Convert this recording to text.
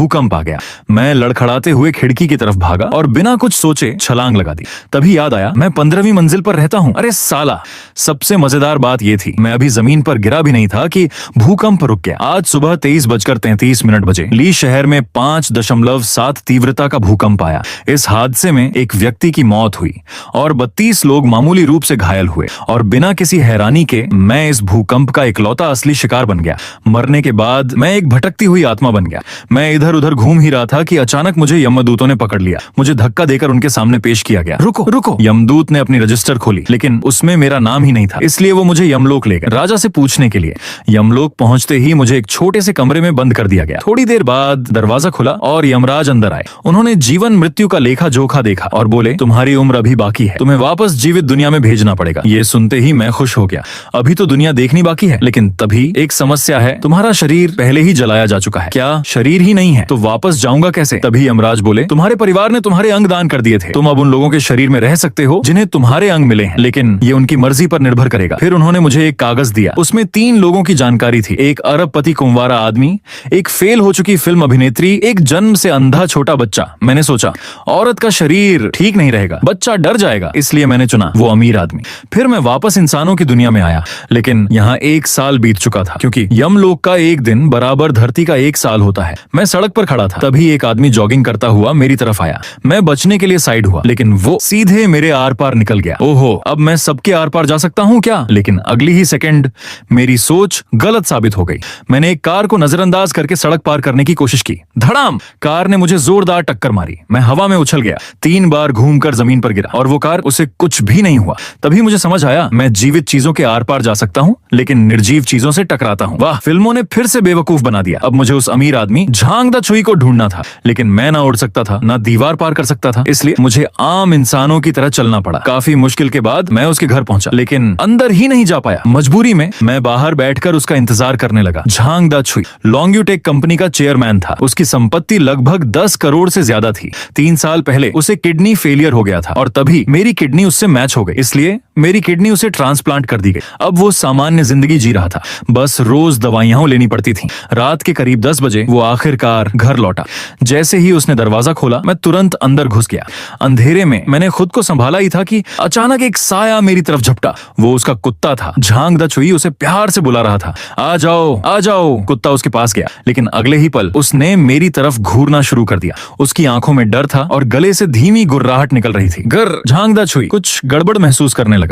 भूकंप आ गया। मैं लड़खड़ाते हुए खिड़की की तरफ भागा और बिना कुछ सोचे छलांग लगा दी। तभी याद आया मैं 15वीं मंजिल पर रहता हूँ। अरे साला, सबसे मजेदार बात यह थी मैं अभी जमीन पर गिरा भी नहीं था कि भूकंप रुक गया। आज सुबह 23:33 बजे ली शहर में 5.7 तीव्रता का भूकंप आया। इस हादसे में एक व्यक्ति की मौत हुई और 32 लोग मामूली रूप से घायल हुए और बिना किसी हैरानी के मैं इस भूकंप का इकलौता असली शिकार बन गया। मरने के बाद मैं एक भटकती हुई आत्मा बन गया। मैं इधर उधर घूम ही रहा था कि अचानक मुझे यमदूतों ने पकड़ लिया। मुझे धक्का देकर उनके सामने पेश किया गया। रुको रुको, यमदूत ने अपनी रजिस्टर खोली, लेकिन उसमें मेरा नाम ही नहीं था। इसलिए वो मुझे यमलोक ले गए राजा से पूछने के लिए। यमलोक पहुंचते ही मुझे एक छोटे से कमरे में बंद कर दिया गया। थोड़ी देर बाद दरवाजा खुला और यमराज अंदर आए। उन्होंने जीवन मृत्यु का लेखा जोखा देखा और बोले, तुम्हारी उम्र अभी बाकी है, तुम्हें वापस जीवित दुनिया में भेजना पड़ेगा। ये सुनते ही मैं खुश हो गया। अभी तो दुनिया देखनी बाकी है, लेकिन तभी एक समस्या है, तुम्हारा शरीर पहले ही जलाया जा चुका है। क्या शरीर ही नहीं है तो वापस जाऊंगा कैसे? तभी यमराज बोले, तुम्हारे परिवार ने तुम्हारे अंग दान कर दिए थे, तुम अब उन लोगों के शरीर में रह सकते हो जिन्हें तुम्हारे अंग मिले हैं, लेकिन ये उनकी मर्जी पर निर्भर करेगा। फिर उन्होंने मुझे एक कागज दिया, उसमें 3 लोगों की जानकारी थी। एक अरबपति कुंवारा आदमी, एक फेल हो चुकी फिल्म अभिनेत्री, एक जन्म से अंधा छोटा बच्चा। मैंने सोचा औरत का शरीर ठीक नहीं रहेगा, बच्चा डर जाएगा, इसलिए मैंने चुना वो अमीर आदमी। फिर मैं वापस इंसानों की दुनिया में आया, लेकिन यहाँ 1 साल बीत चुका था, क्योंकि यमलोक का एक दिन बराबर धरती का 1 साल होता है। मैं सड़क पर खड़ा था, तभी एक आदमी जॉगिंग करता हुआ मेरी तरफ आया। मैं बचने के लिए साइड हुआ, लेकिन वो सीधे मेरे आर पार निकल गया। ओहो, अब मैं सबके आर पार जा सकता हूँ क्या? लेकिन अगली ही सेकंड मेरी सोच गलत साबित हो गई। मैंने एक कार को नजरअंदाज करके सड़क पार करने की कोशिश की। धड़ाम! कार ने मुझे जोरदार टक्कर मारी। मैं हवा में उछल गया, 3 बार घूमकर जमीन पर गिरा और वो कार, उसे कुछ भी नहीं हुआ। तभी मुझे समझ आया मैं जीवित चीजों के आर पार जा सकता हूँ, लेकिन निर्जीव चीजों से टकराता हूँ। वाह, फिल्मों ने फिर से बेवकूफ बना दिया। अब मुझे उस अमीर आदमी झांग द छुई को ढूंढना था, लेकिन मैं ना उड़ सकता था, ना दीवार पार कर सकता था, इसलिए मुझे आम इंसानों की तरह चलना पड़ा। काफी मुश्किल के बाद मैं उसके घर पहुंचा, लेकिन अंदर ही नहीं जा पाया। मजबूरी में मैं बाहर बैठकर उसका इंतजार करने लगा। झांग द छुई लॉन्ग्यूटेक कंपनी का चेयरमैन था। उसकी संपत्ति लगभग 10 करोड़ से ज्यादा थी। 3 साल पहले उसे किडनी फेलियर हो गया था और तभी मेरी किडनी उससे मैच हो गई, इसलिए मेरी किडनी उसे ट्रांसप्लांट कर दी गई। अब वो सामान्य जिंदगी जी रहा था, बस रोज दवाइयां लेनी पड़ती थी। रात के करीब 10 बजे वो आखिरकार घर लौटा। जैसे ही उसने दरवाजा खोला, मैं तुरंत अंदर घुस गया। अंधेरे में मैंने खुद को संभाला ही था कि अचानक एक साया मेरी तरफ झपटा। वो उसका कुत्ता था। झांग द छुई उसे प्यार से बुला रहा था, आ जाओ आ जाओ। कुत्ता उसके पास गया, लेकिन अगले ही पल उसने मेरी तरफ घूरना शुरू कर दिया। उसकी आंखों में डर था और गले से धीमी गुर्राहट निकल रही थी। गर झांग द छुई कुछ गड़बड़ महसूस करने लगा।